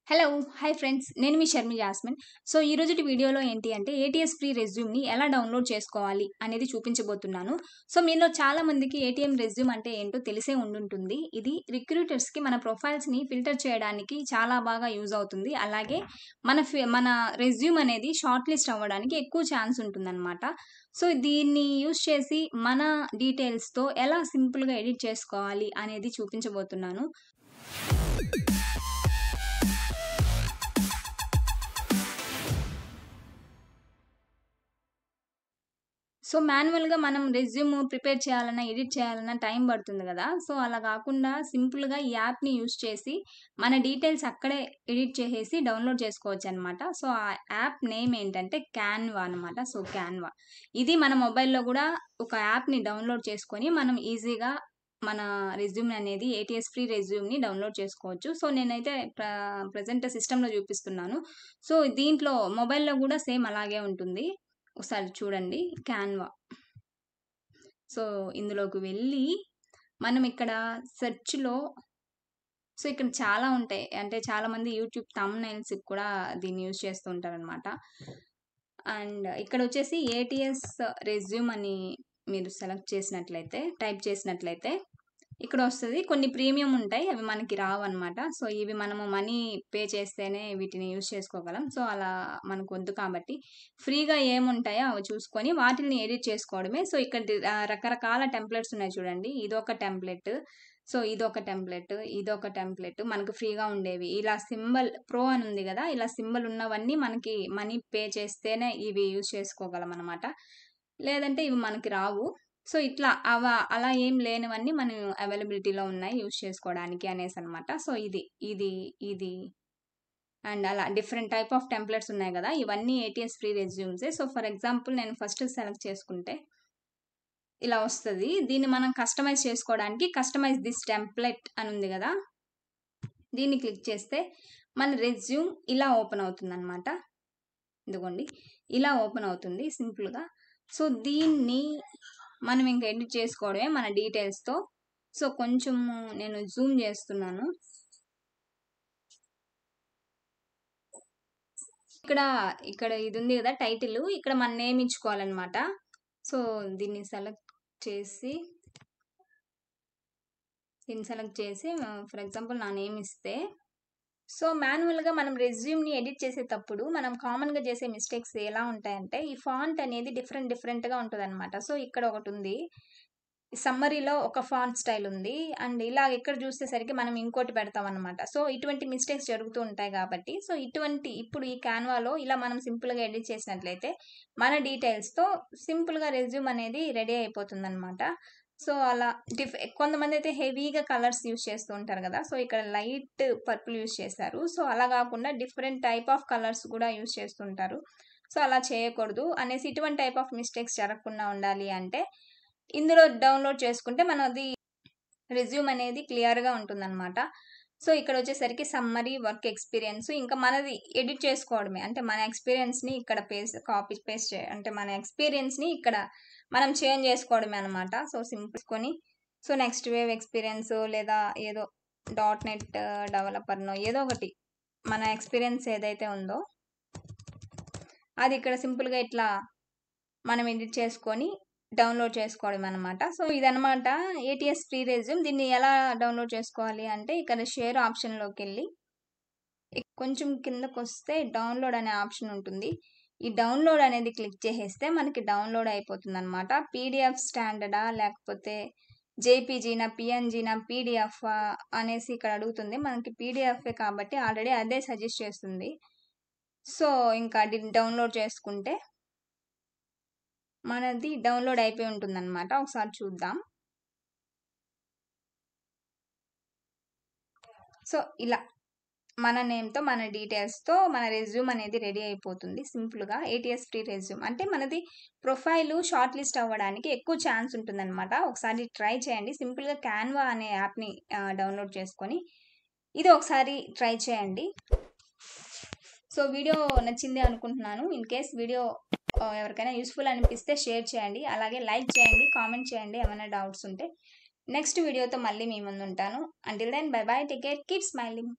Hello! Hi friends. నేను మీ Sharmi jasmine. So, ఈరోజుటి వీడియోలో ఏంటి అంటే ఏటీఎస్ ఫ్రీ రెజ్యూమ్‌ని ఎలా డౌన్‌లోడ్ చేసుకోవాలి అనేది చూపించబోతున్నాను. సో, మీలో చాలా మందికి ఏటీఎం రెజ్యూమ్ అంటే ఏంటో తెలిసే ఉండుంటుంది. ఇది రిక్రూటర్స్‌కి మన ప్రొఫైల్స్‌ని ఫిల్టర్ చేయడానికి చాలా బాగా యూజ్ అవుతుంది. అలాగే మన రెజ్యూమ్ అనేది షార్ట్ లిస్ట్ అవ్వడానికి ఎక్కువ ఛాన్స్ ఉంటుందనమాట. సో, దీన్ని యూజ్ చేసి మన డీటెయిల్స్‌తో ఎలా సింపుల్‌గా ఎడిట్ చేసుకోవాలి అనేది చూపించబోతున్నాను. సో, మాన్యువల్‌గా మనం రెజ్యూమ్ ప్రిపేర్ చేయాలన్నా, ఎడిట్ చేయాలన్నా టైం పడుతుంది గదా! సో, అలా గాకుండా సింపుల్‌గా ఈ యాప్‌ని యూజ్ చేసి మన డీటెయిల్స్ అక్కడే ఎడిట్ చేసేసి డౌన్‌లోడ్ చేసుకోవచ్చనమాట. సో, ఆ యాప్ నేమ్ ఏంటంటే క్యాన్వా అనమాట. So, Canva. ఇది మన మొబైల్‌లో గూడా ఒక యాప్‌ని డౌన్‌లోడ్ చేసుకొని మనం ఈజీగా మన రెజ్యూమ్ అనేది ఏటీఎస్ ఫ్రీ రెజ్యూమ్‌ని డౌన్‌లోడ్ చేసుకోవచ్చు. సో, నేనైతే ప్రెజెంట్ సిస్టమ్‌లో చూపిస్తున్నాను. సో, దీంట్లో మొబైల్‌లో గూడా సేమ్ అలాగే ఉంటుంది. ఒకసారి చూడండి క్యాన్వా. సో, ఇందులోకి వెళ్ళి మనం ఇక్కడ సెర్చ్‌లో సో, ఇక్కడ చాలా ఉంటాయి. అంటే చాలామంది యూట్యూబ్ థంబ్‌నెయిల్స్‌కి కూడా దీన్ని యూజ్ చేస్తూ ఉంటారనమాట. అండ్ ఇక్కడొచ్చేసి ఏటీఎస్ రెజ్యూమ్ అని మీరు సెలెక్ట్ చేసినట్లయితే, టైప్ చేసినట్లయితే ఇక్కడొస్తది. కొన్ని ప్రీమియం ఉంటాయి. అవి మనకి రావన్నమాట. సో, ఇవి మనము మనీ పే చేస్తేనే వీటిని యూజ్ చేసుకోగలం. సో, అలా మనకొద్దు కాబట్టి ఫ్రీగా ఏముంటాయో అవి చూసుకొని వాటిల్ని ఎడిట్ చేసుకోవడమే. సో, ఇక్కడ రకరకాల టెంప్లెట్స్ ఉన్నాయి చూడండి. ఇదొక టెంప్లెట్. సో, ఇదొక టెంప్లెట్, ఇదొక టెంప్లెట్ మనకు ఫ్రీగా ఉండేవి. ఇలా సింబల్ ప్రో అని ఉంది గదా! ఇలా సింబల్ ఉన్నవన్నీ మనకి మనీ పే చేస్తేనే ఇవి యూజ్ చేసుకోగలమనమాట. లేదంటే ఇవి మనకి రావు. సో, ఇట్లా అలా ఏం లేనివన్నీ మనం అవైలబిలిటీలో ఉన్నాయి యూజ్ చేసుకోవడానికి అనేసనమాట. సో, ఇది అండ్ అలా డిఫరెంట్ టైప్ ఆఫ్ టెంప్లెట్స్ ఉన్నాయి గదా! ఇవన్నీ ఏటీఎస్ ఫ్రీ రెజ్యూమ్సే. సో, ఫర్ ఎగ్జాంపుల్ నేను ఫస్ట్ సెలెక్ట్ చేసుకుంటే ఇలా వస్తది. దీన్ని మనం కస్టమైజ్ చేసుకోవడానికి కస్టమైజ్ దిస్ టెంప్లెట్ అని ఉంది గదా! దీన్ని క్లిక్ చేస్తే మన రెజ్యూమ్ ఇలా ఓపెన్ అవుతుందనమాట. ఇదిగోండి. ఇలా ఓపెన్ అవుతుంది సింపుల్‌గా. సో, దీన్ని మనం ఇంక ఎడిట్ చేసుకోవడమే మన డీటెయిల్స్‌తో. సో, కొంచెము నేను జూమ్ చేస్తున్నాను. ఇక్కడ, ఇక్కడ ఇదుంది గదా! టైటిలు. ఇక్కడ మన నేమ్ ఇచ్చుకోవాలనమాట. సో, దీన్ని సెలెక్ట్ చేసి, ఫర్ ఎగ్జాంపుల్ నా నేమ్ ఇస్తే సో, మాన్యువల్‌గా మనం రెజ్యూమ్‌ని ఎడిట్ చేసేటప్పుడు మనం కామన్‌గా చేసే మిస్టేక్స్ ఎలా ఉంటాయంటే, ఈ ఫాంట్ అనేది డిఫరెంట్‌గా ఉంటదనమాట. సో, ఇక్కడ ఒకటుంది. సమ్మరీలో ఒక ఫాంట్ స్టైల్ ఉంది. అండ్ ఇలా ఇక్కడ చూసేసరికి మనం ఇంకోటి పెడతామనమాట. సో, ఇటువంటి మిస్టేక్స్ జరుగుతూ ఉంటాయి కాబట్టి, సో, ఇప్పుడు ఈ క్యాన్వాలో ఇలా మనం సింపుల్‌గా ఎడిట్ చేసినట్లయితే, మన డీటెయిల్స్‌తో సింపుల్‌గా రెజ్యూమ్ అనేది రెడీ అయిపోతుందనమాట. సో, అలా కొంతమందైతే హెవీగా కలర్స్ యూజ్ చేస్తూ ఉంటారు గదా! సో, ఇక్కడ లైట్ పర్పుల్ యూజ్ చేశారు. సో, అలా గాకుండా డిఫరెంట్ టైప్ ఆఫ్ కలర్స్ గూడా యూజ్ చేస్తుంటారు. సో, అలా చేయకూడదు అనేసి ఇటువంటి టైప్ ఆఫ్ మిస్టేక్స్ జరగకుండా ఉండాలి అంటే, ఇందులో డౌన్‌లోడ్ చేసుకుంటే మనది రెజ్యూమ్ అనేది క్లియర్‌గా ఉంటుందనమాట. సో, ఇక్కడొచ్చేసరికి సమ్మరీ, వర్క్ ఎక్స్‌పీరియన్స్ ఇంకా మనది ఎడిట్ చేసుకోవడమే. అంటే మన ఎక్స్‌పీరియన్స్‌ని ఇక్కడ కాపీ పేస్ట్ అంటే మన ఎక్స్‌పీరియన్స్‌ని ఇక్కడ మనం చేంజ్ చేసుకోవడమే అనమాట. సో, సింపుల్‌కొని సో, నెక్స్ట్ వేవ్ ఎక్స్‌పీరియన్సో లేదా ఏదో డాట్ నెట్ డెవలపర్‌నో ఏదో ఒకటి మన ఎక్స్‌పీరియన్స్ ఏదైతే ఉందో అది ఇక్కడ సింపుల్‌గా ఇట్లా మనం ఎడిట్ చేసుకొని డౌన్‌లోడ్ చేసుకోవడమనమాట. సో, ఇదనమాట ఏటీఎస్ ఫ్రీ రెజ్యూమ్. దీన్ని ఎలా డౌన్‌లోడ్ చేసుకోవాలి అంటే, ఇక్కడ షేర్ ఆప్షన్‌లోకెళ్ళి కొంచెం కిందకొస్తే డౌన్‌లోడ్ అనే ఆప్షన్ ఉంటుంది. ఈ డౌన్‌లోడ్ అనేది క్లిక్ చేసేస్తే మనకి డౌన్‌లోడ్ అయిపోతుందనమాట. పీడీఎఫ్ స్టాండర్డా లేకపోతే జేపీజీనా, పీఎన్‌జీనా, పీడీఎఫా అనేసి ఇక్కడ అడుగుతుంది. మనకి పీడీఎఫే కాబట్టి ఆల్రెడీ అదే సజెస్ట్ చేస్తుంది. సో, ఇంకా డౌన్‌లోడ్ చేసుకుంటే మనది డౌన్‌లోడ్ అయిపోయి ఉంటుందనమాట. ఒకసారి చూద్దాం. సో, ఇలా మన నేమ్‌తో, మన డీటెయిల్స్‌తో మన రెజ్యూమ్ అనేది రెడీ అయిపోతుంది సింపుల్‌గా. ATS free resume. అంటే మనది ప్రొఫైలు షార్ట్ లిస్ట్ అవ్వడానికి ఎక్కువ ఛాన్స్ ఉంటుందనమాట. ఒకసారి ట్రై చేయండి. సింపుల్‌గా క్యాన్వా అనే యాప్‌ని డౌన్‌లోడ్ చేసుకొని, ఇది ఒకసారి ట్రై చేయండి. సో, వీడియో నచ్చింది అనుకుంటున్నాను. ఇన్ కేస్ వీడియో ఎవరికైనా యూజ్‌ఫుల్ అనిపిస్తే షేర్ చేయండి. అలాగే లైక్ చేయండి, కామెంట్ చేయండి ఏమైనా డౌట్స్ ఉంటే. నెక్స్ట్ వీడియోతో మళ్ళీ మీ ముందుంటాను. Until then bye bye. Take care. Keep smiling.